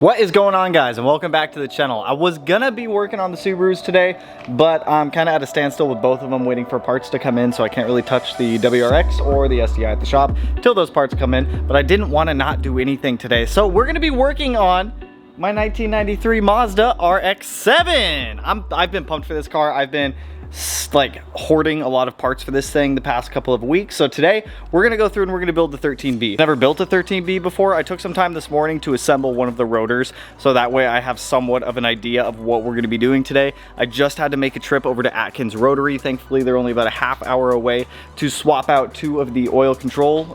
What is going on, guys, and welcome back to the channel. I was gonna be working on the Subarus today, but I'm kind of at a standstill with both of them, waiting for parts to come in, so I can't really touch the WRX or the SDI at the shop till those parts come in. But I didn't want to not do anything today, so we're gonna be working on my 1993 Mazda RX7. I've been pumped for this car. I've been like hoarding a lot of parts for this thing the past couple of weeks. So today we're gonna go through and we're gonna build the 13B. Never built a 13B before. I took some time this morning to assemble one of the rotors, so that way I have somewhat of an idea of what we're gonna be doing today. I just had to make a trip over to Atkins Rotary. Thankfully they're only about a half hour away, to swap out two of the oil control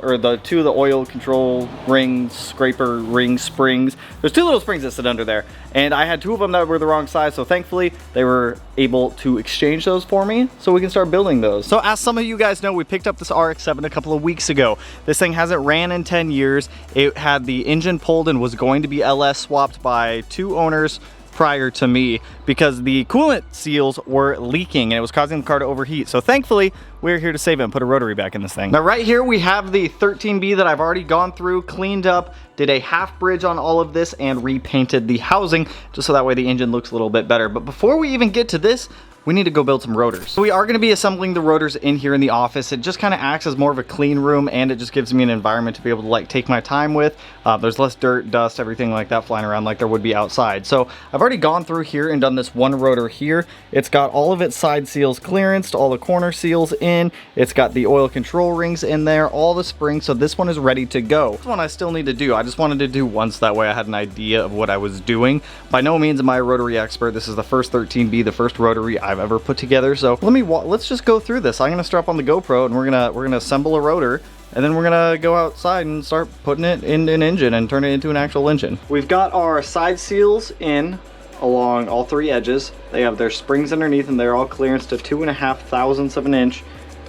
ring scraper ring springs. There's two little springs that sit under there, and I had two of them that were the wrong size, so thankfully they were able to exchange those for me so we can start building those. So as some of you guys know, we picked up this RX7 a couple of weeks ago. This thing hasn't ran in 10 years. It had the engine pulled and was going to be LS swapped by two owners prior to me because the coolant seals were leaking and it was causing the car to overheat. So thankfully we're here to save it and put a rotary back in this thing. Now right here we have the 13B that I've already gone through, cleaned up, did a half bridge on all of this, and repainted the housing just so that way the engine looks a little bit better. But before we even get to this, we need to go build some rotors. So we are gonna be assembling the rotors in here in the office. It just kind of acts as more of a clean room, and it just gives me an environment to be able to like take my time with. There's less dirt, dust, everything like that flying around like there would be outside. So I've already gone through here and done this one rotor here. It's got all of its side seals clearanced, all the corner seals in. It's got the oil control rings in there, all the springs. So this one is ready to go. This one I still need to do. I just wanted to do once, that way I had an idea of what I was doing. By no means am I a rotary expert. This is the first 13B, the first rotary I've ever put together. So let's just go through this. I'm gonna strap on the GoPro and we're gonna assemble a rotor, and then we're gonna go outside and start putting it in an engine and turn it into an actual engine. We've got our side seals in along all three edges. They have their springs underneath and they're all clearance to 2.5 thousandths of an inch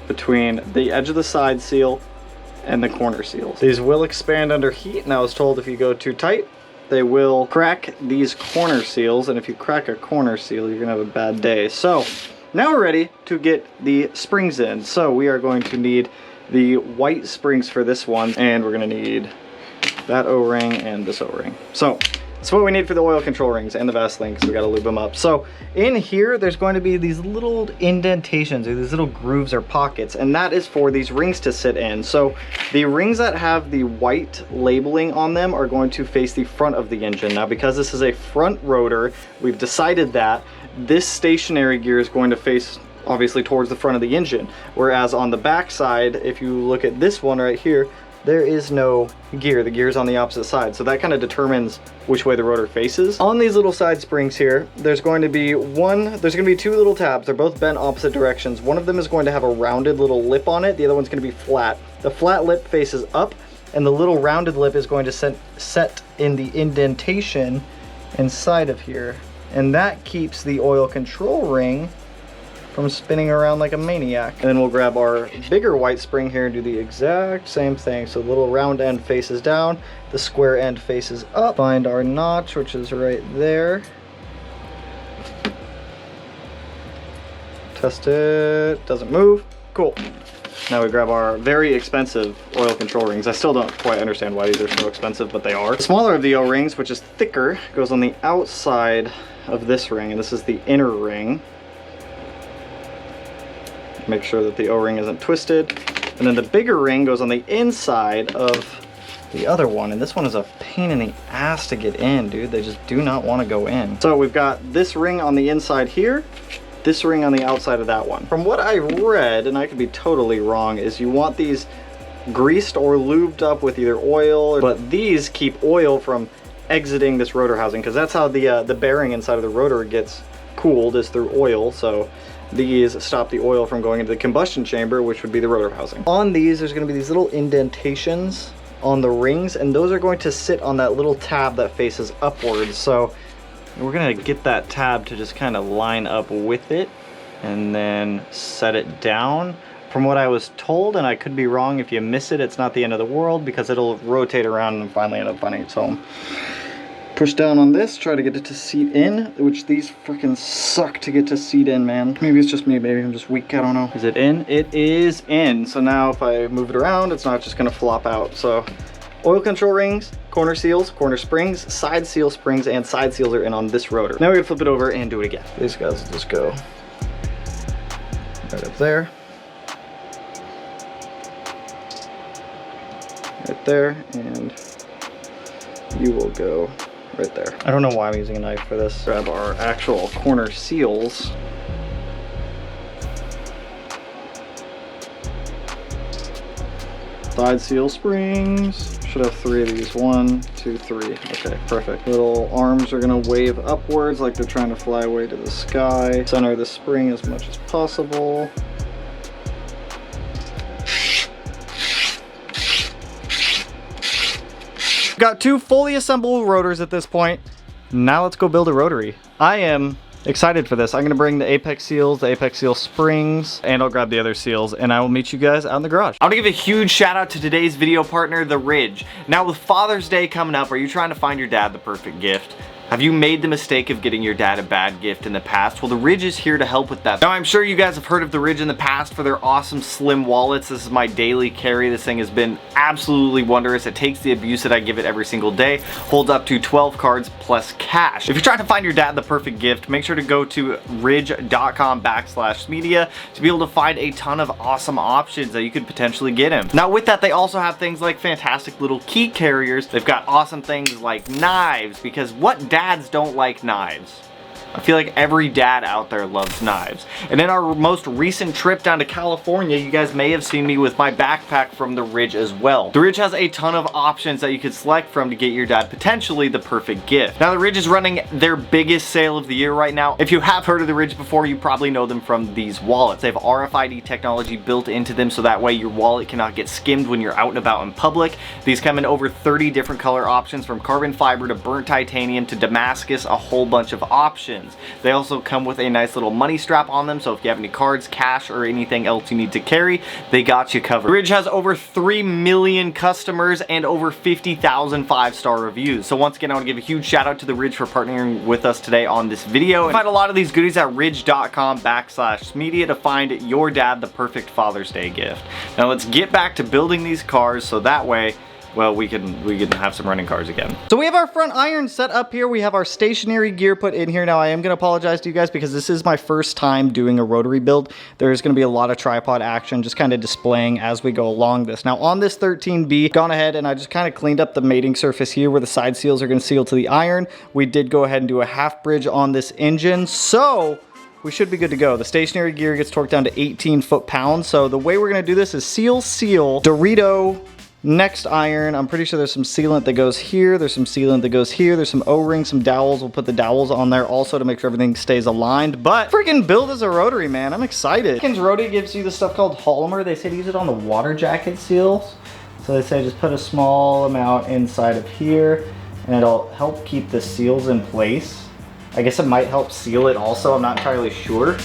between the edge of the side seal and the corner seals. These will expand under heat, and I was told if you go too tight they will crack these corner seals, and if you crack a corner seal you're gonna have a bad day. So now we're ready to get the springs in. So we are going to need the white springs for this one, and we're gonna need that O-ring and this O-ring. So that's what we need for the oil control rings and the Vaseline, because we gotta lube them up. So in here there's going to be these little indentations, or these little grooves or pockets, and that is for these rings to sit in. So the rings that have the white labeling on them are going to face the front of the engine. Now because this is a front rotor, we've decided that this stationary gear is going to face obviously towards the front of the engine, whereas on the back side, if you look at this one right here, there is no gear. The gear is on the opposite side, so that kind of determines which way the rotor faces. On these little side springs here, there's going to be two little tabs. They're both bent opposite directions. One of them is going to have a rounded little lip on it. The other one's going to be flat. The flat lip faces up, and the little rounded lip is going to set in the indentation inside of here, and that keeps the oil control ring from spinning around like a maniac. And then we'll grab our bigger white spring here and do the exact same thing. So the little round end faces down, the square end faces up. Find our notch, which is right there. Test it, doesn't move, cool. Now we grab our very expensive oil control rings. I still don't quite understand why these are so expensive, but they are. The smaller of the O-rings, which is thicker, goes on the outside of this ring, and this is the inner ring. Make sure that the O-ring isn't twisted. And then the bigger ring goes on the inside of the other one, and this one is a pain in the ass to get in, dude. They just do not want to go in. So we've got this ring on the inside here, this ring on the outside of that one. From what I read, and I could be totally wrong, is you want these greased or lubed up with either oil, but these keep oil from exiting this rotor housing, because that's how the bearing inside of the rotor gets cooled, is through oil. So these stop the oil from going into the combustion chamber, which would be the rotor housing. On these, there's going to be these little indentations on the rings, and those are going to sit on that little tab that faces upwards. So we're going to get that tab to just kind of line up with it and then set it down. From what I was told, and I could be wrong, if you miss it, it's not the end of the world, because it'll rotate around and finally end up finding its home. Push down on this, try to get it to seat in, which these freaking suck to get to seat in, man. Maybe it's just me, maybe I'm just weak, I don't know. Is it in? It is in. So now if I move it around, it's not just gonna flop out. So Oil control rings, corner seals, corner springs, side seal springs, and side seals are in on this rotor. Now we're gonna flip it over and do it again. These guys will just go right up there. Right there, and you will go right there. I don't know why I'm using a knife for this. Grab our actual corner seals. Side seal springs. Should have 3 of these. 1, 2, 3. Okay, perfect. Little arms are gonna wave upwards like they're trying to fly away to the sky. Center the spring as much as possible. Got 2 fully assembled rotors at this point. Now let's go build a rotary. I am excited for this. I'm gonna bring the apex seals, the apex seal springs, and I'll grab the other seals, and I will meet you guys out in the garage. I wanna give a huge shout out to today's video partner, The Ridge. Now with Father's Day coming up, are you trying to find your dad the perfect gift? Have you made the mistake of getting your dad a bad gift in the past? Well, The Ridge is here to help with that. Now, I'm sure you guys have heard of The Ridge in the past for their awesome slim wallets. This is my daily carry. This thing has been absolutely wondrous. It takes the abuse that I give it every single day. Holds up to 12 cards plus cash. If you're trying to find your dad the perfect gift, make sure to go to ridge.com/Smeedia to be able to find a ton of awesome options that you could potentially get him. Now, with that, they also have things like fantastic little key carriers. They've got awesome things like knives, because what dads don't like knives? I feel like every dad out there loves knives. And in our most recent trip down to California, you guys may have seen me with my backpack from The Ridge as well. The Ridge has a ton of options that you could select from to get your dad potentially the perfect gift. Now, The Ridge is running their biggest sale of the year right now. If you have heard of The Ridge before, you probably know them from these wallets. They have RFID technology built into them, so that way your wallet cannot get skimmed when you're out and about in public. These come in over 30 different color options, from carbon fiber to burnt titanium to Damascus, a whole bunch of options. They also come with a nice little money strap on them, so if you have any cards, cash, or anything else you need to carry, they got you covered. The Ridge has over 3 million customers and over 50,000 5-star reviews. So once again, I want to give a huge shout out to The Ridge for partnering with us today on this video. You can find a lot of these goodies at ridge.com/Smeedia to find your dad the perfect Father's Day gift. Now let's get back to building these cars, so that way, well, we can have some running cars again. So we have our front iron set up here. We have our stationary gear put in here. Now I am gonna apologize to you guys because this is my first time doing a rotary build. There's gonna be a lot of tripod action, just kind of displaying as we go along this. Now on this 13B, gone ahead and I just kind of cleaned up the mating surface here where the side seals are gonna seal to the iron. We did go ahead and do a half bridge on this engine, so we should be good to go. The stationary gear gets torqued down to 18 foot-pounds. So the way we're gonna do this is seal, Dorito, next iron. I'm pretty sure there's some sealant that goes here. There's some sealant that goes here. There's some O-rings, some dowels. We'll put the dowels on there also to make sure everything stays aligned. But freaking build as a rotary, man. I'm excited. Rotary gives you this stuff called Polymer. They say to use it on the water jacket seals. So they say just put a small amount inside of here and it'll help keep the seals in place. I guess it might help seal it also. I'm not entirely sure.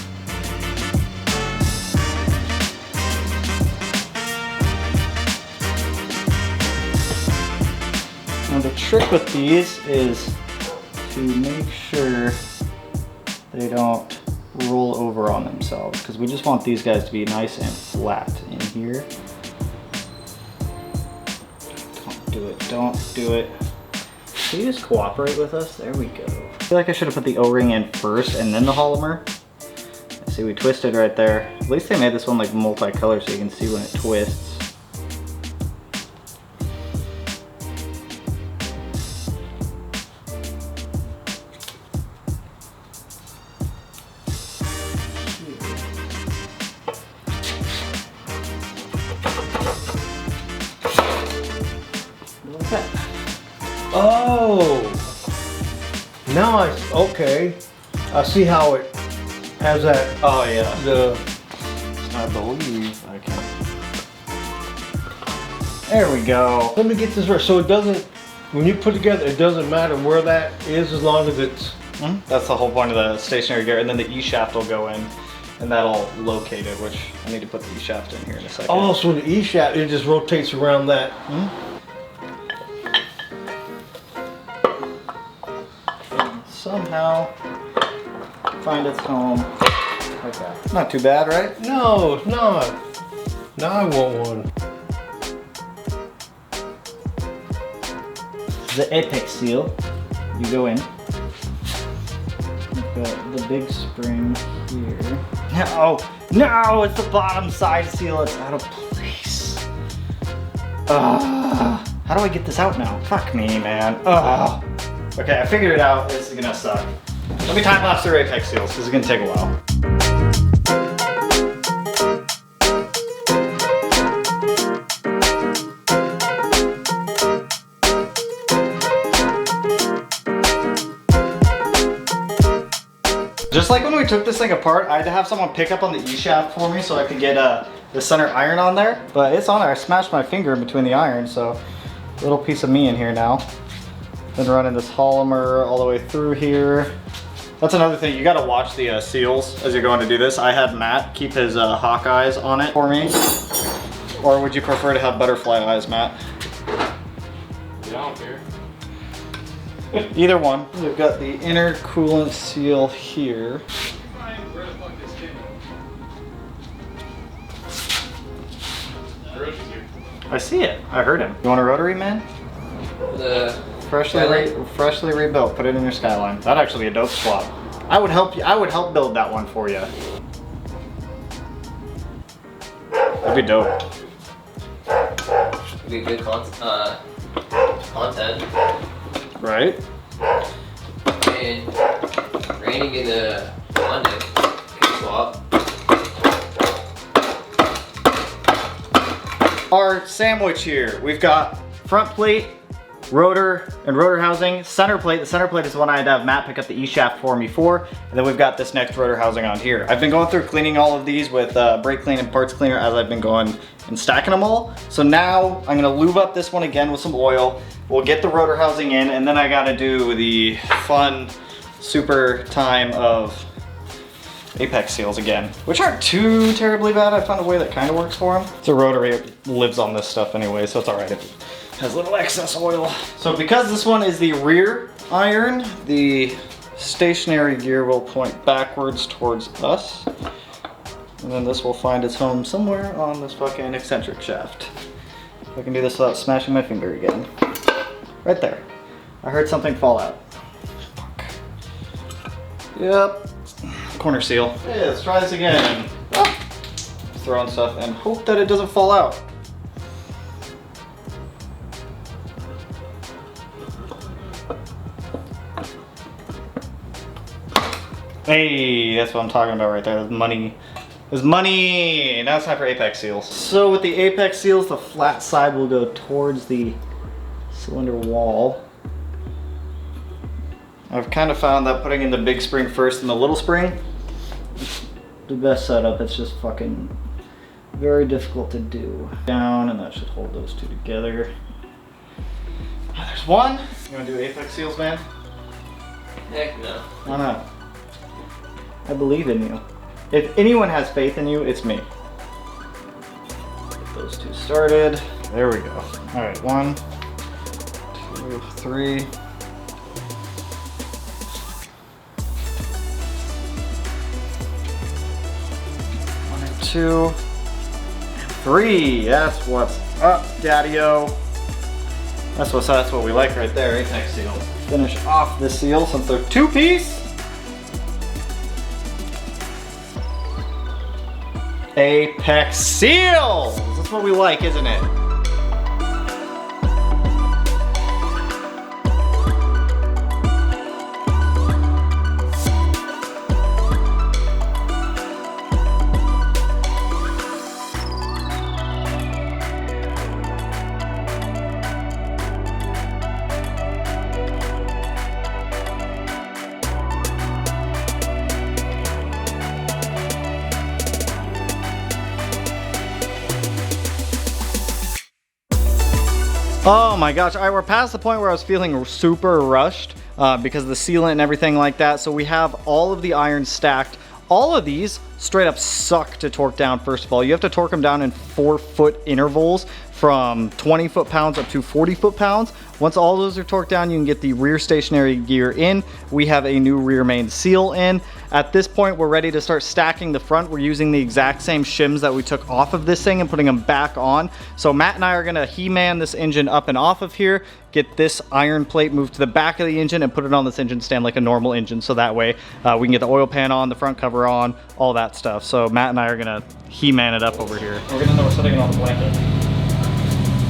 Now the trick with these is to make sure they don't roll over on themselves, because we just want these guys to be nice and flat in here. Don't do it, don't do it. Can you just cooperate with us? There we go. I feel like I should have put the O-ring in first and then the Polymer. See, we twisted right there. At least they made this one like multicolor so you can see when it twists. Oh, now okay. I see how it has that. Oh yeah. I believe I can. There we go. Let me get this right. So it doesn't, when you put together, it doesn't matter where that is as long as it's. That's the whole point of the stationary gear, and then the E-shaft will go in, and that'll locate it. Which I need to put the E-shaft in here in a second. Oh, so the E-shaft, it just rotates around that. Somehow find its home like that. Not too bad, right? No, it's not. Now I want one. the apex seal. You go in. You've got the big spring here. No, no, it's the bottom side seal. It's out of place. How do I get this out now? Fuck me, man. Okay, I figured it out. This is gonna suck. Let me time lapse through apex seals. This is gonna take a while. Just like when we took this thing apart, I had to have someone pick up on the E-shaft for me so I could get the center iron on there. But it's on there. I smashed my finger in between the irons, so a little piece of me in here now. Been running this Holomer all the way through here. That's another thing, you gotta watch the seals as you're going to do this. I had Matt keep his hawk eyes on it for me. Or would you prefer to have butterfly eyes, Matt? Yeah, I don't care. Either one. We've got the inner coolant seal here. Where the fuck is Kenny? Rotary's here. I see it. I heard him. You want a rotary, man? The Freshly rebuilt. Put it in your Skyline. That'd actually be a dope swap. I would help you. I would help build that one for you. That'd be dope. be good content. Right. And raining in the London can swap. Our sandwich here. We've got front plate, rotor, and rotor housing. Center plate. The center plate is the one I had to have Matt pick up the E-shaft for me for. And then we've got this next rotor housing on here. I've been going through cleaning all of these with brake clean and parts cleaner as I've been going and stacking them all. So now I'm gonna lube up this one again with some oil. We'll get the rotor housing in, and then I gotta do the fun, super time of apex seals again, which aren't too terribly bad. I found a way that kind of works for them. It's a rotary, it lives on this stuff anyway, so it's all right if it has a little excess oil. So because this one is the rear iron, the stationary gear will point backwards towards us. And then this will find its home somewhere on this fucking eccentric shaft. If I can do this without smashing my finger again. Right there. I heard something fall out. Fuck. Yep. Corner seal. Hey, let's try this again. Oh. Throw on stuff and hope that it doesn't fall out. Hey, that's what I'm talking about right there. There's money. There's money! Now it's time for apex seals. So with the apex seals, the flat side will go towards the cylinder wall. I've kind of found that putting in the big spring first and the little spring is the best setup. It's just fucking very difficult to do. Down, and that should hold those two together. There's one. You wanna do apex seals, man? Heck no. Why not? I believe in you. If anyone has faith in you, it's me. Get those two started. There we go. All right, 1, 2, 3. 1 and 2, and 3. That's what's up, Daddy-o. That's what we like right there, apex seal. Finish off this seal since they're two-piece. Apex seals! That's what we like, isn't it? Oh my gosh, all right, we're past the point where I was feeling super rushed because of the sealant and everything like that. So we have all of the irons stacked. All of these straight up suck to torque down, first of all. You have to torque them down in 4-foot intervals from 20 foot-pounds up to 40 foot-pounds. Once all those are torqued down, you can get the rear stationary gear in. We have a new rear main seal in. At this point, we're ready to start stacking the front. We're using the exact same shims that we took off of this thing and putting them back on. So Matt and I are gonna He-Man this engine up and off of here, get this iron plate moved to the back of the engine and put it on this engine stand like a normal engine. So that way we can get the oil pan on, the front cover on, all that stuff. So Matt and I are gonna He-Man it up over here. We're gonna know we're setting it on the blanket.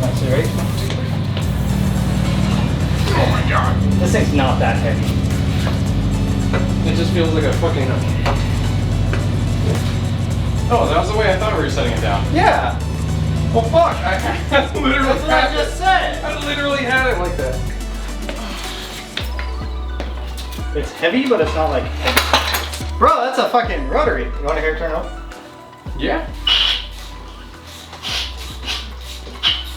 Alright, so you ready? Oh my god. This thing's not that heavy. It just feels like a fucking... Oh, that was the way I thought we were setting it down. Yeah. Well, fuck. I literally That's what I just said. I literally had it like that. It's heavy, but it's not like heavy. Bro, that's a fucking rotary. You want to hear it turn up? Yeah.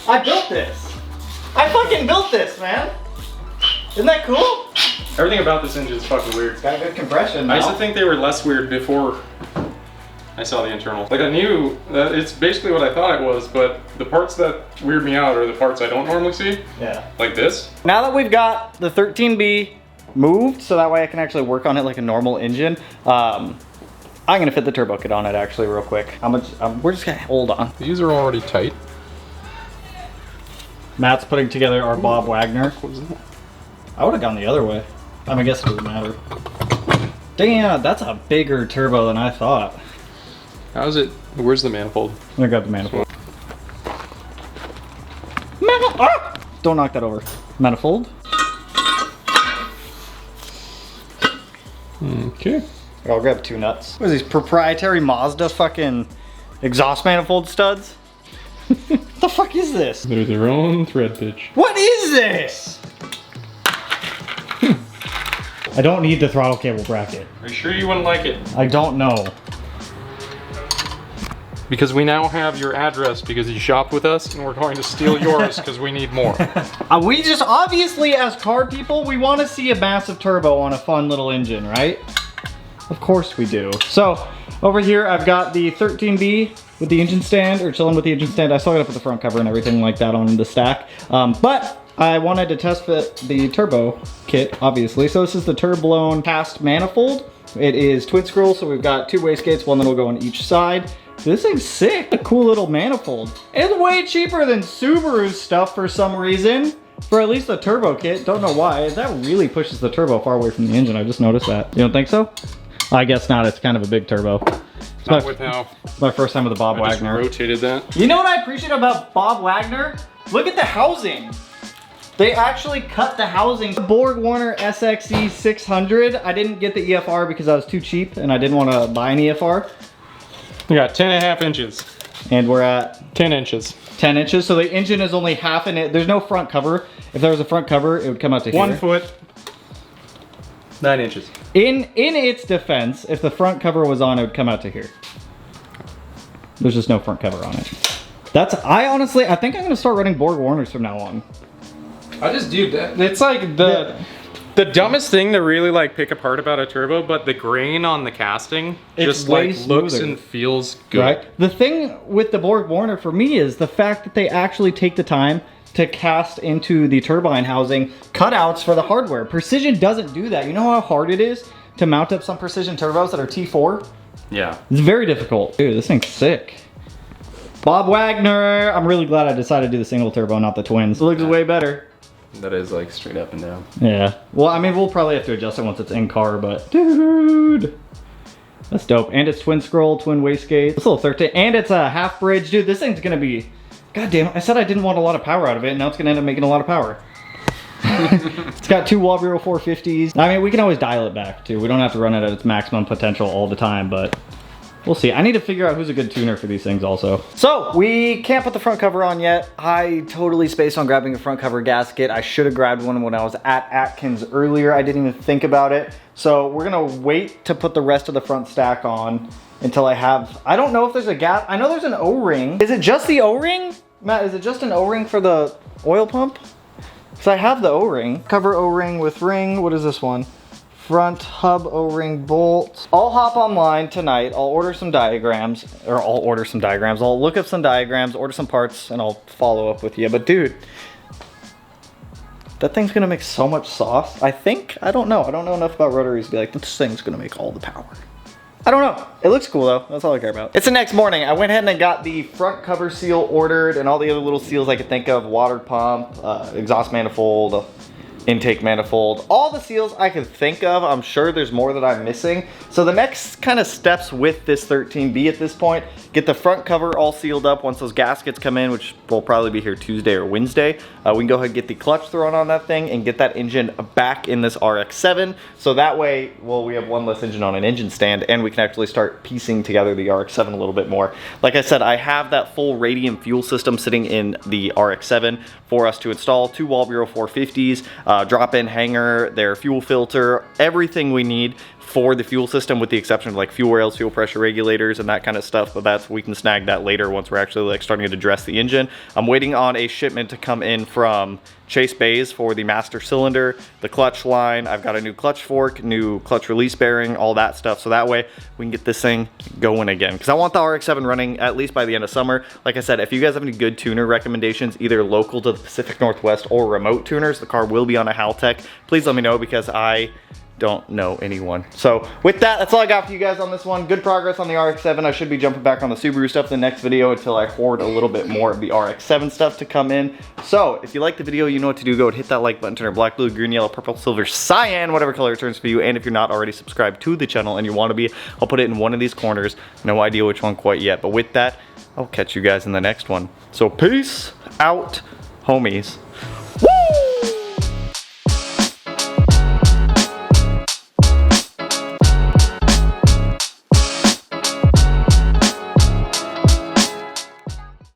I built this. I fucking built this, man. Isn't that cool? Everything about this engine is fucking weird. It's got good compression now. I used to think they were less weird before I saw the internal. Like I knew that it's basically what I thought it was, but the parts that weird me out are the parts I don't normally see. Yeah. Like this. Now that we've got the 13B moved, so that way I can actually work on it like a normal engine, I'm gonna fit the turbo kit on it actually real quick. We're just gonna hold on. These are already tight. Matt's putting together our Bob Wagner. What was that? I would have gone the other way. I guess it doesn't matter. Damn, that's a bigger turbo than I thought. How's it? Where's the manifold? I'm gonna grab the manifold. Ah! Don't knock that over. Manifold. Okay. I'll grab 2 nuts. What are these proprietary Mazda fucking exhaust manifold studs? What the fuck is this? They're their own thread pitch. What is this? I don't need the throttle cable bracket. Are you sure you wouldn't like it? I don't know. Because we now have your address because you shopped with us and we're going to steal yours because we need more. We just obviously, as car people, we want to see a massive turbo on a fun little engine, right? Of course we do. So over here I've got the 13B with the engine stand, or chilling with the engine stand. I still gotta put the front cover and everything like that on the stack. But I wanted to test fit the turbo kit, obviously. So this is the turboloan cast manifold. It is twin scroll, so we've got 2 wastegates, one that'll go on each side. This thing's sick. A cool little manifold. It's way cheaper than Subaru's stuff for some reason. For at least the turbo kit. Don't know why. That really pushes the turbo far away from the engine. I just noticed that. You don't think so? I guess not. It's kind of a big turbo. Not with how It's my first time with the Bob I just Wagner. rotated that. You know what I appreciate about Bob Wagner? Look at the housing. They actually cut the housing. The Borg Warner SXE 600. I didn't get the EFR because I was too cheap and I didn't want to buy an EFR. We got 10.5 inches. And we're at 10 inches. 10 inches. So the engine is only half in it. There's no front cover. If there was a front cover, it would come out to here. 1 foot. 9 inches. In its defense, if the front cover was on, it would come out to here. There's just no front cover on it. I think I'm gonna start running Borg Warners from now on. I just do that. It's like the dumbest thing to really like pick apart about a turbo, but the grain on the casting It's just way like looks smoother. and feels good. Right? The thing with the Borg Warner for me is the fact that they actually take the time to cast into the turbine housing cutouts for the hardware. Precision doesn't do that. You know how hard it is to mount up some Precision turbos that are T4? Yeah. It's very difficult. Dude, this thing's sick. Bob Wagner. I'm really glad I decided to do the single turbo, not the twins. It looks way better. That is like straight up and down. Yeah. Well, I mean, we'll probably have to adjust it once it's in car, but dude, that's dope. And it's twin scroll, twin wastegate. It's a little 13, and it's a half bridge. Dude, this thing's gonna be, god damn it. I said I didn't want a lot of power out of it, and now it's gonna end up making a lot of power. It's got 2 Wall Bureau 450s. I mean, we can always dial it back too. We don't have to run it at its maximum potential all the time, but we'll see. I need to figure out who's a good tuner for these things also. So we can't put the front cover on yet. I totally spaced on grabbing a front cover gasket. I should have grabbed one when I was at Atkins earlier. I didn't even think about it. So we're gonna wait to put the rest of the front stack on until I don't know if there's a gap. I know there's an O-ring. Is it just the O-ring? Matt, is it just an O-ring for the oil pump? Because I have the O-ring. Cover O-ring with ring. What is this one? front hub O-ring bolt. I'll hop online tonight. I'll order some diagrams, I'll look up some diagrams, order some parts, and I'll follow up with you. But dude, that thing's gonna make so much sauce. I don't know enough about rotaries to be like, this thing's gonna make all the power. I don't know. It looks cool though. That's all I care about. It's the next morning. I went ahead and got the front cover seal ordered and all the other little seals I could think of. Water pump, exhaust manifold, intake manifold, all the seals I could think of. I'm sure there's more that I'm missing. So the next kind of steps with this 13B at this point, get the front cover all sealed up once those gaskets come in, which will probably be here Tuesday or Wednesday. We can go ahead and get the clutch thrown on that thing and get that engine back in this RX7. So that way, well, we have one less engine on an engine stand and we can actually start piecing together the RX7 a little bit more. Like I said, I have that full radium fuel system sitting in the RX7 for us to install. 2 Wall Bureau 450s, drop-in hanger, their fuel filter, everything we need for the fuel system with the exception of like fuel rails, fuel pressure regulators and that kind of stuff, but we can snag that later once we're actually like starting to address the engine. I'm waiting on a shipment to come in from Chase Bays for the master cylinder, the clutch line. I've got a new clutch fork, new clutch release bearing, all that stuff, so that way we can get this thing going again, because I want the RX-7 running at least by the end of summer. Like I said, if you guys have any good tuner recommendations, either local to the Pacific Northwest or remote tuners, the car will be on a Haltech, please let me know because I don't know anyone. So with that, that's all I got for you guys on this one. Good progress on the RX-7. I should be jumping back on the Subaru stuff in the next video until I hoard a little bit more of the RX-7 stuff to come in. So if you like the video, you know what to do. Go and hit that like button, turn it black, blue, green, yellow, purple, silver, cyan, whatever color it turns for you. And if you're not already subscribed to the channel and you want to be, I'll put it in one of these corners. No idea which one quite yet. But with that, I'll catch you guys in the next one. So peace out, homies.